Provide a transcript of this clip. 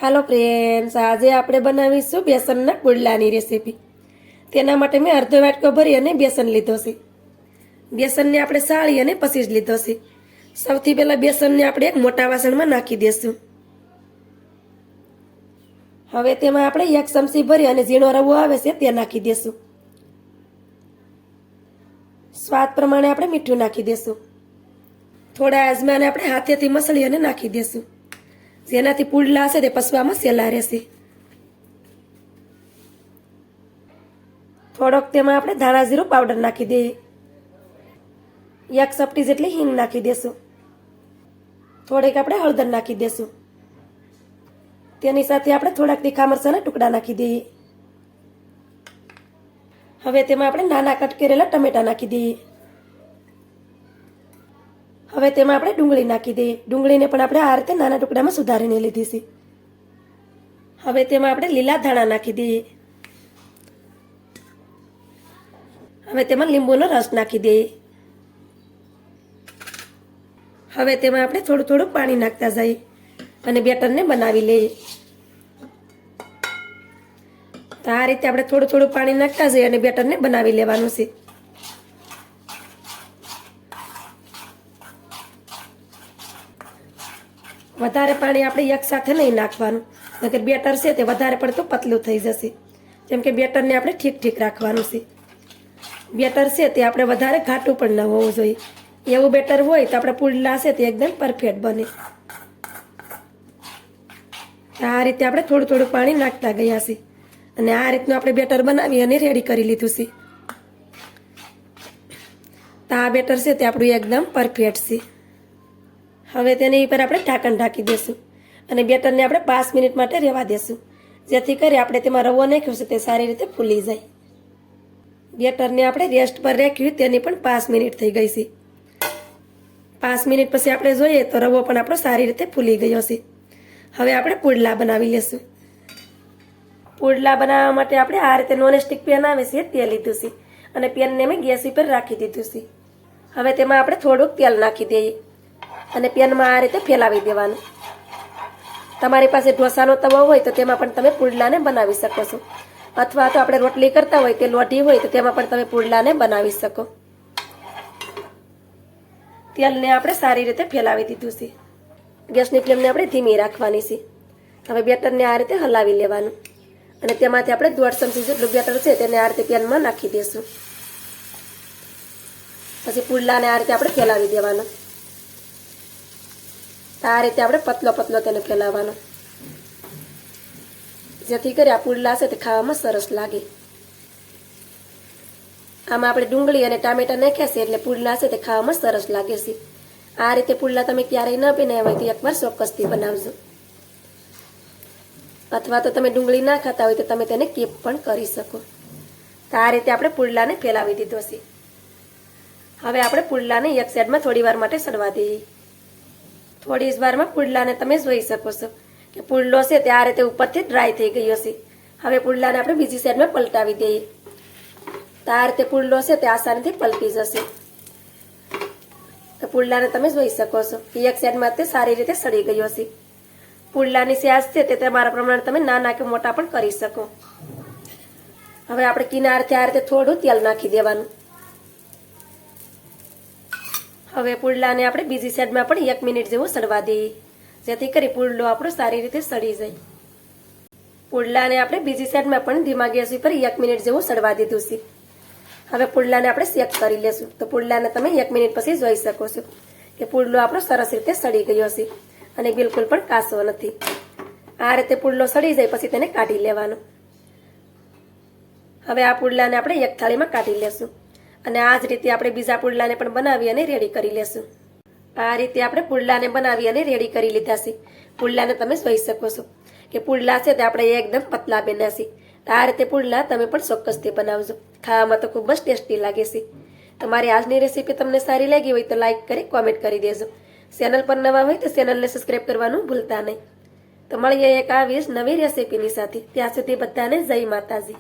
હાલો friends, આજે આપણે બનાવીશું બેસનના પુડલાની રેસીપી। તેના માટે મેં અડધો વાટકો ભરી અને બેસન લીધો છે। બેસનને આપણે સાળી અને પછી જ લીધો છે। સૌથી પહેલાં બેસનને આપણે એક મોટા વાસણમાં નાખી દઈશું। હવે તેમાં આપણે 1 ચમચી ભરી અને ઝીણો રવો આવે છે તે નાખી દઈશું। સ્વાદ પ્રમાણે આપણે મીઠું નાખી દઈશું। થોડા અજમાને આપણે હાથેથી મસળી અને નાખી દઈશું, જેનાથી પુડલા હશે તે પસવામાં સહેલા રહેશે। થોડોક તેમાં આપણે ધાણા જીરું પાવડર નાખી દઈએ। 1 ચપટી જેટલી હિંગ નાખી દઈશું। થોડીક આપણે હળદર નાખી દઈશું। તેની સાથે આપણે થોડાક તીખા મરચાંના ટુકડા નાખી દઈએ। હવે તેમાં આપણે નાના કટ કરેલા ટમેટા નાખી દઈએ। હવે તેમાં આપણે ડુંગળી નાખી દઈએ। ડુંગળીને પણ આપણે આ રીતે નાના ટુકડામાં સુધારીને લીધી છે। હવે તેમાં આપણે લીલા ધાણા નાખી દઈએ। હવે તેમાં લીંબુનો રસ નાખી દઈએ। હવે તેમાં આપણે થોડું થોડું પાણી નાખતા જઈએ અને બેટરને બનાવી લઈએ। તો આ રીતે આપણે થોડું થોડું પાણી નાખતા જઈએ અને બેટરને બનાવી લેવાનું છે। વધારે પાણી આપણે એક સાથે નહીં નાખવાનું, નકર બેટર છે તે વધારે પડતું પતલું થઈ જશે। જેમ કે બેટરને આપણે ઠીક ઠીક રાખવાનું છે। બેટર છે તે આપણે વધારે ઘાટું પણ ન હોવું જોઈએ। એવું બેટર હોય તો આપણા પુડલા છે તે એકદમ પરફેક્ટ બને। આ રીતે આપણે થોડું થોડું પાણી નાખતા ગયા છે અને આ રીતનું આપણે બેટર બનાવી અને રેડી કરી લીધું છે। તો આ બેટર છે તે આપણું એકદમ પરફેક્ટ છે। હવે તેની ઉપર આપણે ઢાંકણ ઢાંકી દઈશું અને બેટરને આપણે 5 મિનિટ માટે રહેવા દઈશું, જેથી કરી આપણે તેમાં રવો નાખ્યો છે તે સારી રીતે ફૂલી જાય। બેટરને આપણે રેસ્ટ પર રાખ્યું, તેની પણ 5 મિનિટ થઈ ગઈ છે। 5 મિનિટ પછી આપણે જોઈએ તો રવો પણ આપણો સારી રીતે ફૂલી ગયો છે। હવે આપણે પુડલા બનાવી લેશું। પુડલા બનાવવા માટે આપણે આ રીતે નોનસ્ટિક પેન આવે છે તે લીધું છે અને પેનને મેં ગેસ ઉપર રાખી દીધું છે। હવે તેમાં આપણે થોડુંક તેલ નાખી દઈએ અને પેનમાં આ રીતે ફેલાવી દેવાનું। તમારી પાસે ઢોસાનો તવો હોય તો તેમાં પણ તમે પુડલાને બનાવી શકો છો, અથવા તો આપણે રોટલી કરતા હોય તે લોઢી હોય તો તેમાં પણ તમે પુડલાને બનાવી શકો। તેલને આપણે સારી રીતે ફેલાવી દીધું છે। ગેસની ફ્લેમને આપણે ધીમી રાખવાની છે। હવે બેટરને આ રીતે હલાવી લેવાનું અને તેમાંથી આપણે 1.5 ચમચી જેટલું બેટર છે તેને આ રીતે પેનમાં નાખી દઈશું। પછી પુડલાને આ રીતે આપણે ફેલાવી દેવાનો। આ રીતે આપણે પતલો પતલો તેને ફેલાવવાનો, જેથી કરી આ પુડલા છે તે ખાવામાં સરસ લાગે। આમાં આપણે ડુંગળી અને ટામેટા નાખ્યા છે એટલે પુડલા છે તે ખાવામાં સરસ લાગે છે। આ રીતે પુડલા તમે ક્યારેય ન બનાવ્યા હોય તો એકવાર ચોક્કસથી બનાવજો, અથવા તો તમે ડુંગળી ના ખાતા હોય તો તમે તેને કીપ પણ કરી શકો। તો આ રીતે આપણે પુડલાને ફેલાવી દીધો છે। હવે આપણે પુડલાને એક સાઈડમાં થોડી વાર માટે સડવા દઈએ। થોડી જ વારમાં પુડલાને તમે જોઈ શકો છો કે પુડલો છે તે આ રીતે ઉપરથી ડ્રાય થઈ ગયો છે। હવે પુડલાને આપણે બીજી સાઈડમાં પલટાવી દઈએ। તો આ રીતે પુડલો છે તે આસાનીથી પલટી જશે। તો પુડલાને તમે જોઈ શકો છો કે એક સાઈડમાં તે સારી રીતે સડી ગયો છે। પુડલાની સાઈઝ છે તે તમારા પ્રમાણે તમે નાના કે મોટા પણ કરી શકો। હવે આપણે કિનારથી આ રીતે થોડું તેલ નાખી દેવાનું। હવે પુડલાને આપણે બીજી સાઈડમાં પણ 1 મિનિટ જેવું સડવા દઈએ, જેથી કરી પુડલો આપણો સારી રીતે સડી જાય। પુડલાને આપણે બીજી સાઈડમાં પણ ધીમા ગેસ ઉપર 1 મિનિટ જેવું સડવા દીધું છે। હવે પુડલાને આપણે શેક કરી લેશું। તો પુડલાને તમે 1 મિનિટ પછી જોઈ શકો છો કે પુડલો આપણો સરસ રીતે સડી ગયો છે અને બિલકુલ પણ કાચો નથી। આ રીતે પુડલો સડી જાય પછી તેને કાઢી લેવાનો। હવે આ પુડલાને આપણે એક થાળીમાં કાઢી લેશું અને આ જ રીતે આપણે બીજા પુડલાને પણ બનાવી અને રેડી કરી લેશું। આ રીતે આપણે પુડલાને બનાવી અને રેડી કરી લીધા છે। પુડલાને તમે જોઈ શકો છો કે પુડલા છે તે આપણે એકદમ પતલા બન્યા છે। આ રીતે પુડલા તમે પણ ચોક્કસથી બનાવજો, ખાવામાં તો ખૂબ જ ટેસ્ટી લાગે છે। તમારી આજની રેસીપી તમને સારી લાગી હોય તો લાઈક કરી કોમેન્ટ કરી દેજો। ચેનલ પર નવા હોય તો ચેનલને સબસ્ક્રાઈબ કરવાનું ભૂલતા નહીં। તો મળીએ એક આવી જ નવી રેસીપીની સાથે। ત્યાં સુધી બધાને જય માતાજી।